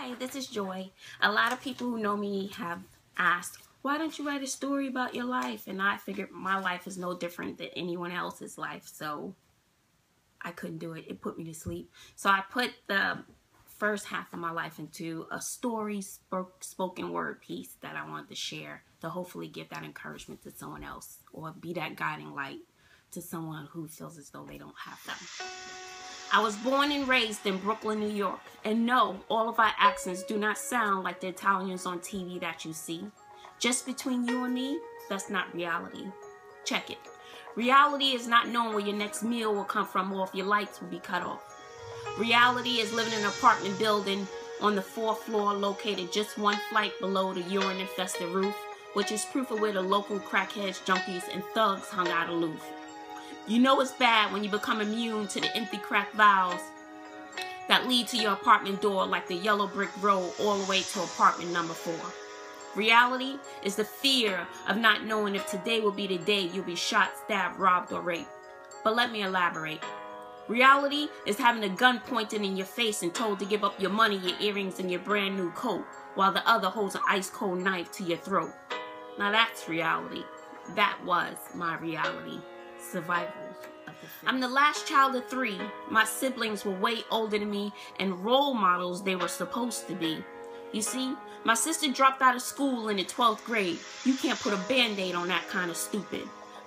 Hi, this is Joy. A lot of people who know me have asked, why don't you write a story about your life? And I figured my life is no different than anyone else's life, so I couldn't do it. It put me to sleep. So I put the first half of my life into a story, spoken word piece that I wanted to share to hopefully give that encouragement to someone else or be that guiding light to someone who feels as though they don't have them. I was born and raised in Brooklyn, New York, and no, all of our accents do not sound like the Italians on TV that you see. Just between you and me, that's not reality. Check it. Reality is not knowing where your next meal will come from or if your lights will be cut off. Reality is living in an apartment building on the 4th floor located just one flight below the urine-infested roof, which is proof of where the local crackheads, junkies, and thugs hung out aloof. You know it's bad when you become immune to the empty crack valves that lead to your apartment door like the yellow brick road all the way to apartment number 4. Reality is the fear of not knowing if today will be the day you'll be shot, stabbed, robbed, or raped. But let me elaborate. Reality is having a gun pointed in your face and told to give up your money, your earrings, and your brand new coat, while the other holds an ice cold knife to your throat. Now that's reality. That was my reality. Survival of the fittest. I'm the last child of 3. My siblings were way older than me and role models they were supposed to be. You see, my sister dropped out of school in the 12th grade. You can't put a band-aid on that kind of stupid.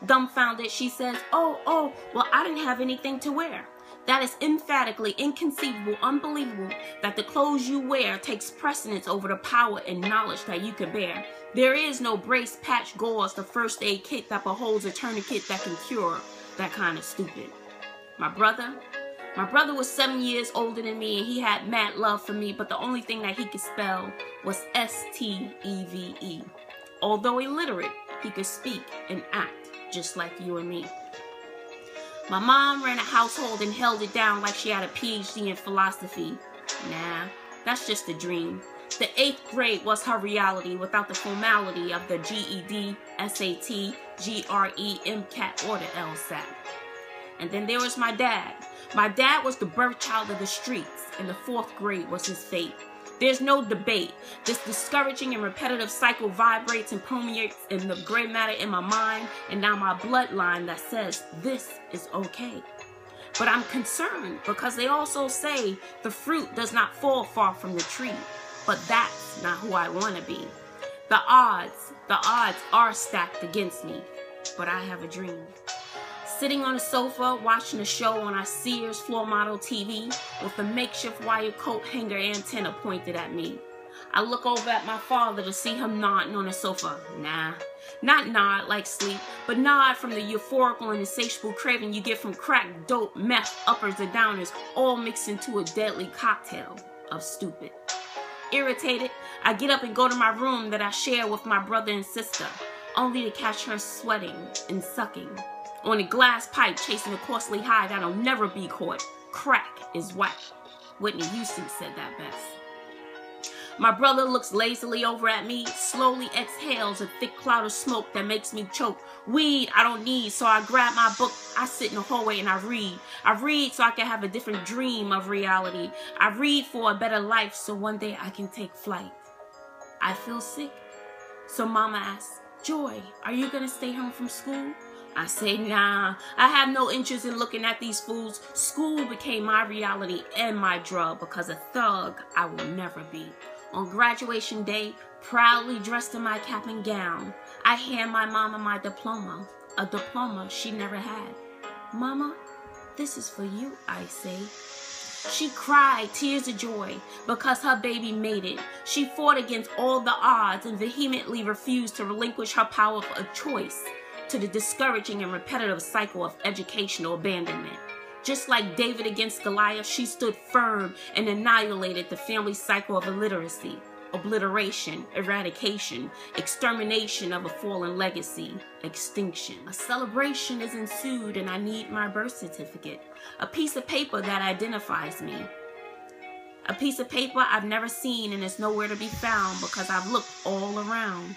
Dumbfounded, she says, well, I didn't have anything to wear. That is emphatically inconceivable, unbelievable that the clothes you wear takes precedence over the power and knowledge that you can bear. There is no brace, patch, gauze, the first aid kit that beholds a tourniquet that can cure that kind of stupid. My brother was 7 years older than me and he had mad love for me, but the only thing that he could spell was S-T-E-V-E. Although illiterate, he could speak and act just like you and me. My mom ran a household and held it down like she had a PhD in philosophy. Nah, that's just a dream. The 8th grade was her reality without the formality of the GED, SAT, GRE, MCAT, or the LSAT. And then there was my dad. My dad was the birth child of the streets, and the 4th grade was his fate. There's no debate. This discouraging and repetitive cycle vibrates and permeates in the gray matter in my mind and now my bloodline that says this is okay. But I'm concerned because they also say the fruit does not fall far from the tree. But that's not who I want to be. The odds are stacked against me, but I have a dream. Sitting on a sofa, watching a show on our Sears floor model TV with a makeshift wire coat hanger antenna pointed at me. I look over at my father to see him nodding on the sofa. Nah, not nod like sleep, but nod from the euphorical and insatiable craving you get from crack, dope, meth, uppers and downers, all mixed into a deadly cocktail of stupid. Irritated, I get up and go to my room that I share with my brother and sister, only to catch her sweating and sucking on a glass pipe chasing a costly high that'll never be caught. Crack is whack. Whitney Houston said that best. My brother looks lazily over at me, slowly exhales a thick cloud of smoke that makes me choke. Weed I don't need, so I grab my book. I sit in the hallway and I read. I read so I can have a different dream of reality. I read for a better life so one day I can take flight. I feel sick. So mama asks, Joy, are you gonna stay home from school? I say, nah, I have no interest in looking at these fools. School became my reality and my drug because a thug I will never be. On graduation day, proudly dressed in my cap and gown, I hand my mama my diploma, a diploma she never had. Mama, this is for you, I say. She cried tears of joy because her baby made it. She fought against all the odds and vehemently refused to relinquish her power of choice to the discouraging and repetitive cycle of educational abandonment. Just like David against Goliath, she stood firm and annihilated the family cycle of illiteracy, obliteration, eradication, extermination of a fallen legacy, extinction. A celebration is ensued and I need my birth certificate, a piece of paper that identifies me. A piece of paper I've never seen and is nowhere to be found because I've looked all around.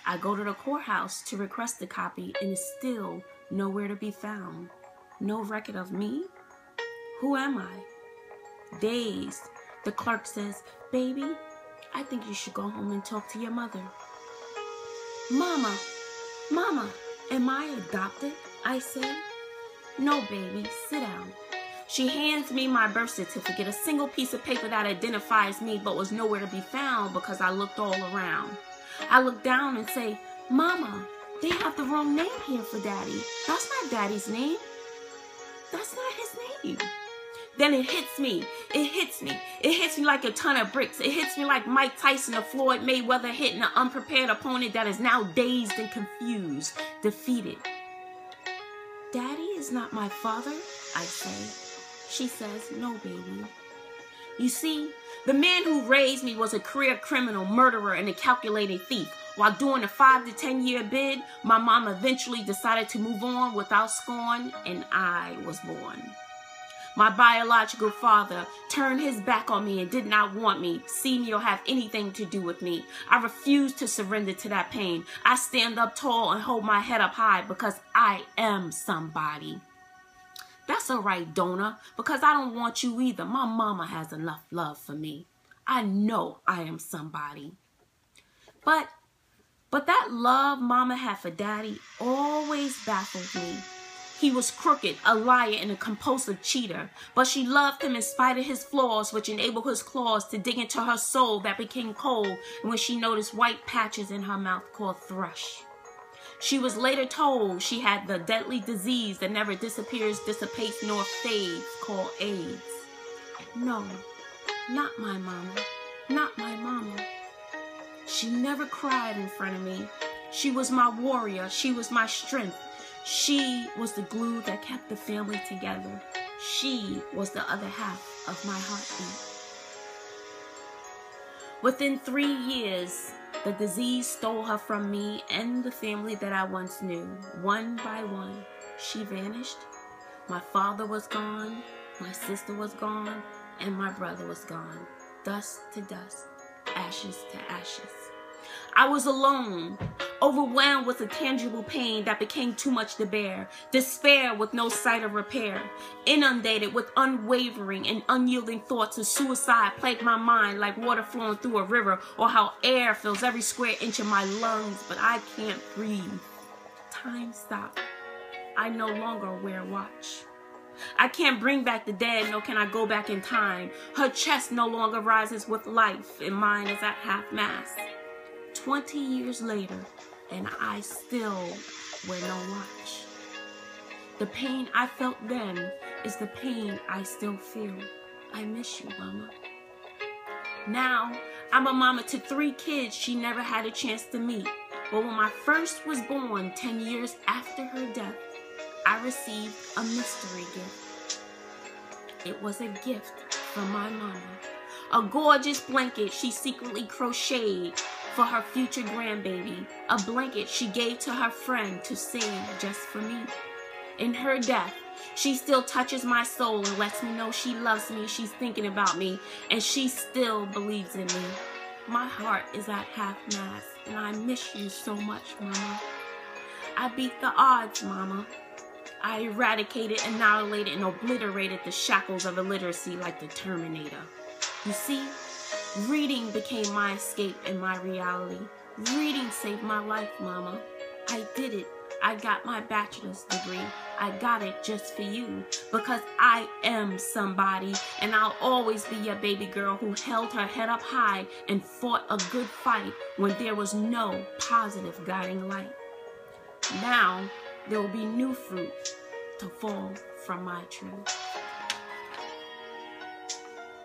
I go to the courthouse to request a copy and it's still nowhere to be found. No record of me? Who am I? Dazed, The clerk says, "Baby, I think you should go home and talk to your mother." Mama, am I adopted?" I say. "No, baby, sit down." She hands me my birth certificate, a single piece of paper that identifies me but was nowhere to be found because I looked all around. I look down and say, "Mama, they have the wrong name here for Daddy. That's not Daddy's name. That's not his name." Then it hits me. It hits me like a ton of bricks. It hits me like Mike Tyson or Floyd Mayweather hitting an unprepared opponent that is now dazed and confused, defeated. "Daddy is not my father," I say. She says, "No, baby." You see, the man who raised me was a career criminal, murderer, and a calculating thief. While doing a 5 to 10 year bid, my mom eventually decided to move on without scorn, and I was born. My biological father turned his back on me and did not want me, see me, or have anything to do with me. I refuse to surrender to that pain. I stand up tall and hold my head up high because I am somebody. That's all right, Donna, because I don't want you either. My mama has enough love for me. I know I am somebody. But that love mama had for Daddy always baffled me. He was crooked, a liar, and a compulsive cheater. But she loved him in spite of his flaws, which enabled his claws to dig into her soul that became cold when she noticed white patches in her mouth called thrush. She was later told she had the deadly disease that never disappears, dissipates, nor fades, called AIDS. No, not my mama. Not my mama. She never cried in front of me. She was my warrior. She was my strength. She was the glue that kept the family together. She was the other half of my heartbeat. Within 3 years, the disease stole her from me and the family that I once knew. One by one, she vanished. My father was gone, my sister was gone, and my brother was gone. Dust to dust, ashes to ashes. I was alone, overwhelmed with a tangible pain that became too much to bear, despair with no sight of repair, inundated with unwavering and unyielding thoughts of suicide plagued my mind like water flowing through a river, or how air fills every square inch of my lungs, but I can't breathe. Time stopped. I no longer wear a watch. I can't bring back the dead, nor can I go back in time. Her chest no longer rises with life, and mine is at half-mast. 20 years later, and I still wear no watch. The pain I felt then is the pain I still feel. I miss you, Mama. Now, I'm a mama to 3 kids she never had a chance to meet. But when my first was born 10 years after her death, I received a mystery gift. It was a gift from my mama. A gorgeous blanket she secretly crocheted for her future grandbaby. A blanket she gave to her friend to save just for me. In her death, she still touches my soul and lets me know she loves me, she's thinking about me, and she still believes in me. My heart is at half-mast, and I miss you so much, Mama. I beat the odds, Mama. I eradicated, annihilated, and obliterated the shackles of illiteracy like the Terminator. You see, reading became my escape and my reality. Reading saved my life, Mama. I did it. I got my bachelor's degree. I got it just for you because I am somebody, and I'll always be your baby girl who held her head up high and fought a good fight when there was no positive guiding light. Now, there will be new fruit to fall from my tree.